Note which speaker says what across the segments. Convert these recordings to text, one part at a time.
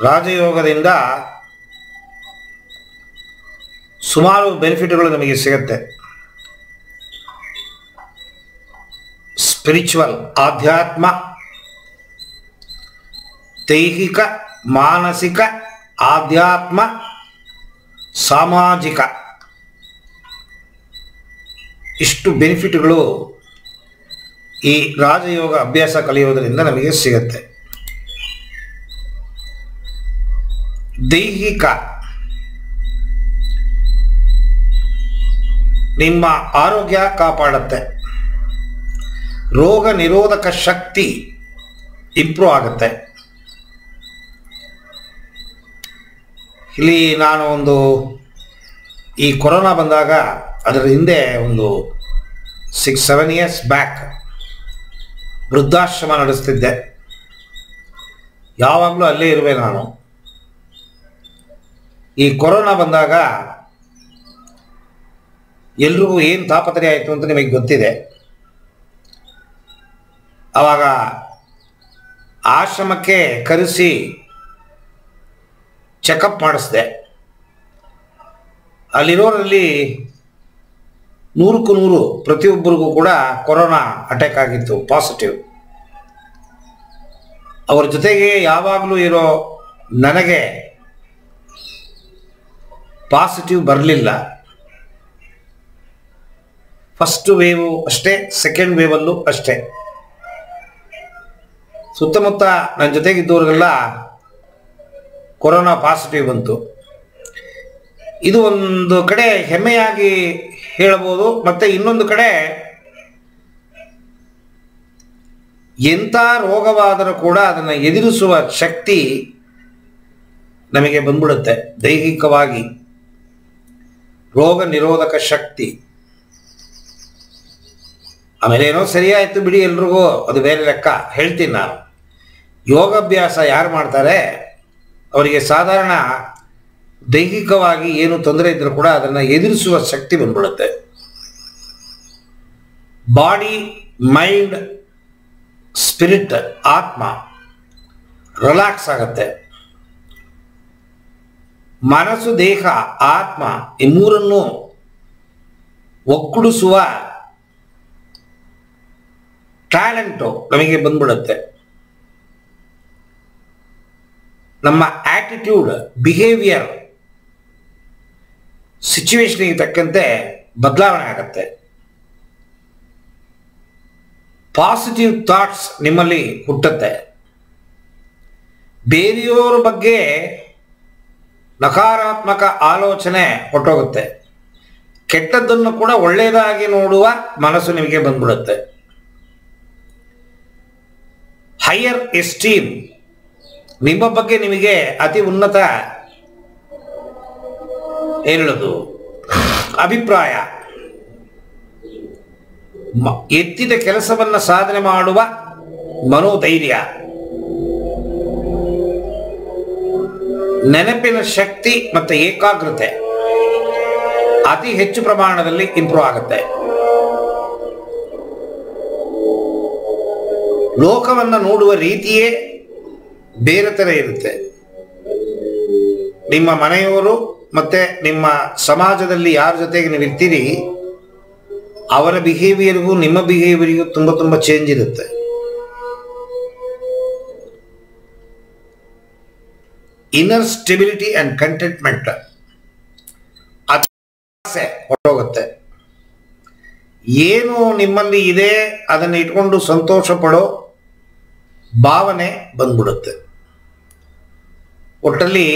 Speaker 1: ರಾಜಯೋಗದಿಂದ ಸುಮಾರು ಬೆನಿಫಿಟ್ಗಳು ನಮಗೆ ಸಿಗುತ್ತೆ. ಸ್ಪಿರಿಚುವಲ್, ಆಧ್ಯಾತ್ಮ, ದೈಹಿಕ, ಮಾನಸಿಕ, ಆಧ್ಯಾತ್ಮ, ಸಾಮಾಜಿಕ, ಇಷ್ಟು ಬೆನಿಫಿಟ್ಗಳು ಈ ರಾಜಯೋಗ ಅಭ್ಯಾಸ ಕಲಿಯೋದರಿಂದ ನಮಗೆ ಸಿಗುತ್ತೆ. ದೈಹಿಕ, ನಿಮ್ಮ ಆರೋಗ್ಯ ಕಾಪಾಡುತ್ತೆ. ರೋಗ ನಿರೋಧಕ ಶಕ್ತಿ ಇಂಪ್ರೂವ್ ಆಗುತ್ತೆ. ಇಲ್ಲಿ ನಾನು ಈ ಕೊರೋನಾ ಬಂದಾಗ ಅದರ ಹಿಂದೆ 6-7 ಇಯರ್ಸ್ ಬ್ಯಾಕ್ ವೃದ್ಧಾಶ್ರಮ ನಡೆಸ್ತಿದ್ದೆ. ಯಾವಾಗಲೂ ಅಲ್ಲೇ ಇರುವೆ ನಾನು. ಈ ಕೊರೋನಾ ಬಂದಾಗ ಎಲ್ರಿಗೂ ಏನು ತಾಪತ್ರಯ ಆಯಿತು ಅಂತ ನಿಮಗೆ ಗೊತ್ತಿದೆ. ಆವಾಗ ಆಶ್ರಮಕ್ಕೆ ಕರೆಸಿ ಚೆಕಪ್ ಮಾಡಿಸಿದೆ. ಅಲ್ಲಿರೋರಲ್ಲಿ 100ಕ್ಕೂ 100 ಪ್ರತಿಯೊಬ್ಬರಿಗೂ ಕೂಡ ಕೊರೋನಾ ಅಟ್ಯಾಕ್ ಆಗಿತ್ತು, ಪಾಸಿಟಿವ್. ಅವರ ಜೊತೆಗೆ ಯಾವಾಗಲೂ ಇರೋ ನನಗೆ ಪಾಸಿಟಿವ್ ಬರಲಿಲ್ಲ. ಫಸ್ಟ್ ವೇವು ಅಷ್ಟೇ, ಸೆಕೆಂಡ್ ವೇವಲ್ಲೂ ಅಷ್ಟೇ. ಸುತ್ತಮುತ್ತ ನನ್ನ ಜೊತೆಗಿದ್ದವ್ರಿಗೆಲ್ಲ ಕೊರೋನಾ ಪಾಸಿಟಿವ್ ಬಂತು. ಇದು ಒಂದು ಕಡೆ ಹೆಮ್ಮೆಯಾಗಿ ಹೇಳಬಹುದು. ಮತ್ತೆ ಇನ್ನೊಂದು ಕಡೆ ಎಂಥ ರೋಗವಾದರೂ ಕೂಡ ಅದನ್ನು ಎದುರಿಸುವ ಶಕ್ತಿ ನಮಗೆ ಬಂದ್ಬಿಡುತ್ತೆ. ದೈಹಿಕವಾಗಿ ರೋಗ ನಿರೋಧಕ ಶಕ್ತಿ. ಆಮೇಲೆ ಏನೋ ಸರಿಯಾಯಿತು ಬಿಡಿ, ಎಲ್ರಿಗೂ ಅದು ಬೇರೆ ಲೆಕ್ಕ. ಹೇಳ್ತೀನಿ ನಾನು, ಯೋಗಾಭ್ಯಾಸ ಯಾರು ಮಾಡ್ತಾರೆ ಅವರಿಗೆ ಸಾಧಾರಣ ದೈಹಿಕವಾಗಿ ಏನು ತೊಂದರೆ ಇದ್ರೂ ಕೂಡ ಅದನ್ನು ಎದುರಿಸುವ ಶಕ್ತಿ ಬಂದ್ಬಿಡುತ್ತೆ. ಬಾಡಿ, ಮೈಂಡ್, ಸ್ಪಿರಿಟ್, ಆತ್ಮ ರಿಲ್ಯಾಕ್ಸ್ ಆಗುತ್ತೆ. ಮನಸ್ಸು, ದೇಹ, ಆತ್ಮ ಈ ಮೂರನ್ನು ಒಕ್ಕೂಡಿಸುವ ಟ್ಯಾಲೆಂಟು ನಮಗೆ ಬಂದ್ಬಿಡುತ್ತೆ. ನಮ್ಮ ಆಟಿಟ್ಯೂಡ್, ಬಿಹೇವಿಯರ್ ಸಿಚುವೇಶನ್ಗೆ ತಕ್ಕಂತೆ ಬದಲಾವಣೆ ಆಗುತ್ತೆ. ಪಾಸಿಟಿವ್ ಥಾಟ್ಸ್ ನಿಮ್ಮಲ್ಲಿ ಹುಟ್ಟುತ್ತೆ. ಬೇರೆಯವರ ಬಗ್ಗೆ ನಕಾರಾತ್ಮಕ ಆಲೋಚನೆ ಹೊರಟೋಗುತ್ತೆ. ಕೆಟ್ಟದ್ದನ್ನು ಕೂಡ ಒಳ್ಳೆಯದಾಗಿ ನೋಡುವ ಮನಸ್ಸು ನಿಮಗೆ ಬಂದ್ಬಿಡುತ್ತೆ. ಹೈಯರ್ ಎಸ್ಟೀಮ್, ನಿಮ್ಮ ಬಗ್ಗೆ ನಿಮಗೆ ಅತಿ ಉನ್ನತ ಹೇಳೋದು ಅಭಿಪ್ರಾಯ, ಎತ್ತಿದ ಕೆಲಸವನ್ನು ಸಾಧನೆ ಮಾಡುವ ಮನೋಧೈರ್ಯ, ನೆನಪಿನ ಶಕ್ತಿ ಮತ್ತು ಏಕಾಗ್ರತೆ ಅತಿ ಹೆಚ್ಚು ಪ್ರಮಾಣದಲ್ಲಿ ಇಂಪ್ರೂವ್ ಆಗುತ್ತೆ. ಲೋಕವನ್ನು ನೋಡುವ ರೀತಿಯೇ ಬೇರೆ ಥರ ಇರುತ್ತೆ. ನಿಮ್ಮ ಮನೆಯವರು ಮತ್ತೆ ನಿಮ್ಮ ಸಮಾಜದಲ್ಲಿ ಯಾರ ಜೊತೆಗೆ ನೀವು ಇರ್ತೀರಿ ಅವರ ಬಿಹೇವಿಯರ್ಗೂ ನಿಮ್ಮ ಬಿಹೇವಿಯರ್ಗೂ ತುಂಬ ಚೇಂಜ್ ಇರುತ್ತೆ. ಇನ್ನರ್ ಸ್ಟೆಬಿಲಿಟಿ ಅಂಡ್ ಕಂಟೆಂಟ್ಮೆಂಟ್ ಆಸೆ ಹೊರಟೋಗುತ್ತೆ. ಏನು ನಿಮ್ಮಲ್ಲಿ ಇದೆ ಅದನ್ನು ಇಟ್ಕೊಂಡು ಸಂತೋಷ ಪಡೋ ಭಾವನೆ ಬಂದ್ಬಿಡುತ್ತೆ. ಒಟ್ಟಲ್ಲಿ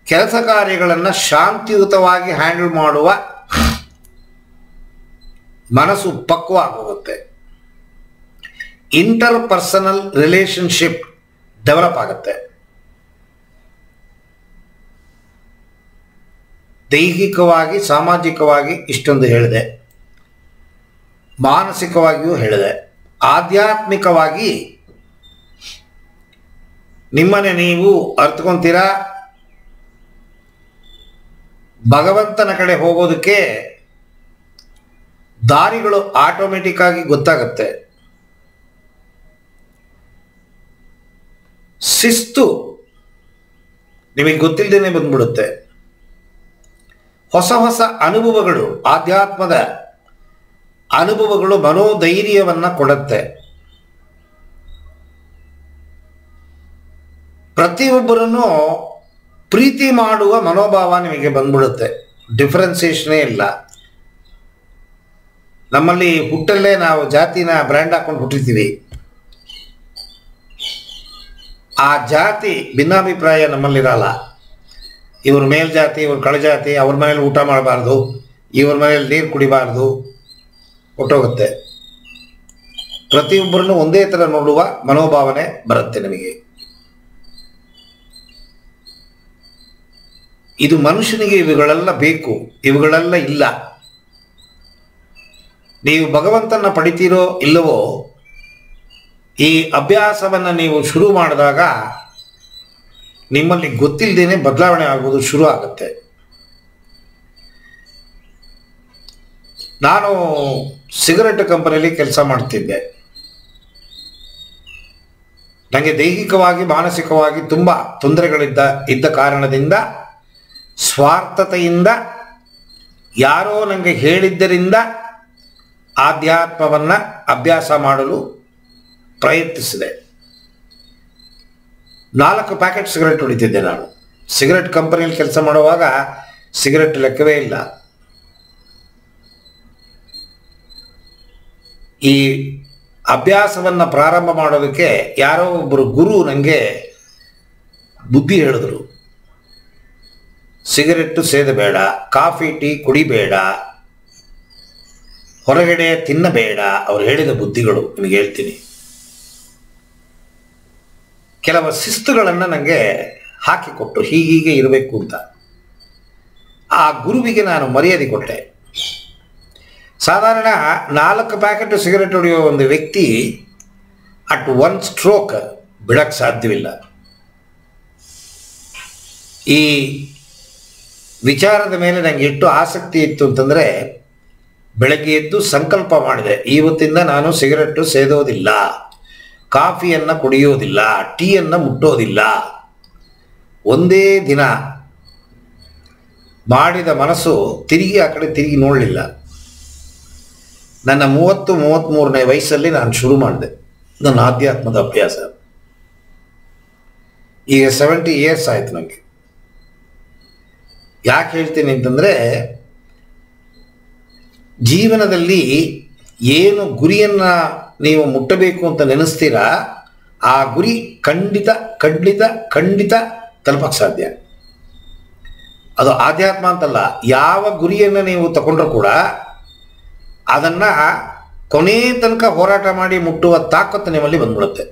Speaker 1: ಕೆಲಸ ಕಾರ್ಯಗಳನ್ನು ಶಾಂತಿಯುತವಾಗಿ ಹ್ಯಾಂಡಲ್ ಮಾಡುವ ಮನಸ್ಸು ಪಕ್ವವಾಗುತ್ತೆ. ಇಂಟರ್ ಪರ್ಸನಲ್ ರಿಲೇಶನ್ಶಿಪ್ ಡೆವಲಪ್ ಆಗುತ್ತೆ. ದೈಹಿಕವಾಗಿ, ಸಾಮಾಜಿಕವಾಗಿ ಇಷ್ಟೊಂದು ಹೇಳಿದೆ, ಮಾನಸಿಕವಾಗಿಯೂ ಹೇಳಿದೆ. ಆಧ್ಯಾತ್ಮಿಕವಾಗಿ ನಿಮ್ಮನ್ನೇ ನೀವು ಅರ್ಥಕೊಂತೀರಾ. ಭಗವಂತನ ಕಡೆ ಹೋಗೋದಕ್ಕೆ ದಾರಿಗಳು ಆಟೋಮೆಟಿಕ್ ಆಗಿ ಗೊತ್ತಾಗುತ್ತೆ. ಶಿಸ್ತು ನಿಮಗೆ ಗೊತ್ತಿಲ್ಲದೇನೆ ಬಂದ್ಬಿಡುತ್ತೆ. ಹೊಸ ಹೊಸ ಅನುಭವಗಳು, ಆಧ್ಯಾತ್ಮದ ಅನುಭವಗಳು ಮನೋಧೈರ್ಯವನ್ನ ಕೊಡುತ್ತೆ. ಪ್ರತಿಯೊಬ್ಬರನ್ನು ಪ್ರೀತಿ ಮಾಡುವ ಮನೋಭಾವ ನಿಮಗೆ ಬಂದ್ಬಿಡುತ್ತೆ. ಡಿಫ್ರೆನ್ಸಿಯೇಷನೇ ಇಲ್ಲ. ನಮ್ಮಲ್ಲಿ ಹುಟ್ಟಲ್ಲೇ ನಾವು ಜಾತಿನ ಬ್ರ್ಯಾಂಡ್ ಹಾಕೊಂಡು ಹುಟ್ಟಿರ್ತೀವಿ. ಆ ಜಾತಿ ಭಿನ್ನಾಭಿಪ್ರಾಯ ನಮ್ಮಲ್ಲಿರಲ್ಲ. ಇವ್ರ ಮೇಲ್ಜಾತಿ, ಇವ್ರ ಕಳಜಾತಿ, ಅವ್ರ ಮನೇಲಿ ಊಟ ಮಾಡಬಾರ್ದು, ಇವ್ರ ಮನೇಲಿ ನೀರು ಕುಡಿಬಾರ್ದು, ಹೊಟ್ಟೋಗುತ್ತೆ. ಪ್ರತಿಯೊಬ್ಬರನ್ನು ಒಂದೇ ಥರ ನೋಡುವ ಮನೋಭಾವನೆ ಬರುತ್ತೆ ನಿಮಗೆ. ಇದು ಮನುಷ್ಯನಿಗೆ ಇವುಗಳೆಲ್ಲ ಬೇಕು, ಇವುಗಳೆಲ್ಲ ಇಲ್ಲ. ನೀವು ಭಗವಂತನ ಪಡಿತೀರೋ ಇಲ್ಲವೋ, ಈ ಅಭ್ಯಾಸವನ್ನು ನೀವು ಶುರು ಮಾಡಿದಾಗ ನಿಮ್ಮಲ್ಲಿ ಗೊತ್ತಿಲ್ಲದೇನೆ ಬದಲಾವಣೆ ಆಗುವುದು ಶುರು ಆಗುತ್ತೆ. ನಾನು ಸಿಗರೆಟ್ ಕಂಪನಿಯಲ್ಲಿ ಕೆಲಸ ಮಾಡ್ತಿದ್ದೆ. ನನಗೆ ದೈಹಿಕವಾಗಿ ಮಾನಸಿಕವಾಗಿ ತುಂಬ ತೊಂದರೆಗಳಿದ್ದ ಕಾರಣದಿಂದ, ಸ್ವಾರ್ಥತೆಯಿಂದ, ಯಾರೋ ನನಗೆ ಹೇಳಿದ್ದರಿಂದ ಆಧ್ಯಾತ್ಮವನ್ನು ಅಭ್ಯಾಸ ಮಾಡಲು ಪ್ರಯತ್ನಿಸಿದೆ. 4 ಪ್ಯಾಕೆಟ್ ಸಿಗರೆಟ್ ಹೊಡಿತಿದ್ದೆ ನಾನು. ಸಿಗರೆಟ್ ಕಂಪನಿಯಲ್ಲಿ ಕೆಲಸ ಮಾಡುವಾಗ ಸಿಗರೆಟ್ ಲೆಕ್ಕವೇ ಇಲ್ಲ. ಈ ಅಭ್ಯಾಸವನ್ನು ಪ್ರಾರಂಭ ಮಾಡೋದಕ್ಕೆ ಯಾರೋ ಒಬ್ಬರು ಗುರು ನನಗೆ ಬುದ್ಧಿ ಹೇಳಿದ್ರು. ಸಿಗರೆಟ್ಟು ಸೇದಬೇಡ, ಕಾಫಿ ಟೀ ಕುಡಿಬೇಡ, ಹೊರಗಡೆ ತಿನ್ನಬೇಡ. ಅವ್ರು ಹೇಳಿದ ಬುದ್ಧಿಗಳು ನಿಮಗೆ ಹೇಳ್ತೀನಿ. ಕೆಲವು ಶಿಸ್ತುಗಳನ್ನು ನನಗೆ ಹಾಕಿಕೊಟ್ಟು ಹೀಗೆ ಇರಬೇಕು ಅಂತ. ಆ ಗುರುವಿಗೆ ನಾನು ಮರ್ಯಾದೆ ಕೊಟ್ಟೆ. ಸಾಧಾರಣ 4 ಪ್ಯಾಕೆಟ್ ಸಿಗರೆಟ್ ಹೊಡೆಯುವ ಒಂದು ವ್ಯಕ್ತಿ ಅಟ್ 1 ಸ್ಟ್ರೋಕ್ ಬಿಡಕ್ಕೆ ಸಾಧ್ಯವಿಲ್ಲ. ಈ ವಿಚಾರದ ಮೇಲೆ ನನಗೆ ಎಷ್ಟು ಆಸಕ್ತಿ ಇತ್ತು ಅಂತಂದರೆ, ಬೆಳಗ್ಗೆ ಎದ್ದು ಸಂಕಲ್ಪ ಮಾಡಿದೆ, ಇವತ್ತಿಂದ ನಾನು ಸಿಗರೆಟ್ಟು ಸೇದೋದಿಲ್ಲ, ಕಾಫಿಯನ್ನು ಕುಡಿಯೋದಿಲ್ಲ, ಟೀಯನ್ನು ಮುಟ್ಟೋದಿಲ್ಲ. ಒಂದೇ ದಿನ ಮಾಡಿದ ಮನಸ್ಸು ತಿರುಗಿ ಆ ಕಡೆ ತಿರುಗಿ ನೋಡಲಿಲ್ಲ. ನನ್ನ 33ನೇ ವಯಸ್ಸಲ್ಲಿ ನಾನು ಶುರು ಮಾಡಿದೆ ನನ್ನ ಆಧ್ಯಾತ್ಮದ ಅಭ್ಯಾಸ. ಈಗ 70 ಇಯರ್ಸ್ ಆಯಿತು ನನಗೆ. ಯಾಕೆ ಹೇಳ್ತೀನಿ ಅಂತಂದರೆ, ಜೀವನದಲ್ಲಿ ಏನು ಗುರಿಯನ್ನು ನೀವು ಮುಟ್ಟಬೇಕು ಅಂತ ನೆನೆಸ್ತೀರಾ, ಆ ಗುರಿ ಖಂಡಿತ ಖಂಡಿತ ಖಂಡಿತ ತಲುಪಕ್ಕೆ ಸಾಧ್ಯ. ಅದು ಆಧ್ಯಾತ್ಮ ಅಂತಲ್ಲ, ಯಾವ ಗುರಿಯನ್ನು ನೀವು ತಗೊಂಡ್ರೂ ಕೂಡ ಅದನ್ನು ಕೊನೆ ತನಕ ಹೋರಾಟ ಮಾಡಿ ಮುಟ್ಟುವ ತಾಕತ್ತು ನಿಮ್ಮಲ್ಲಿ ಬಂದ್ಬಿಡುತ್ತೆ.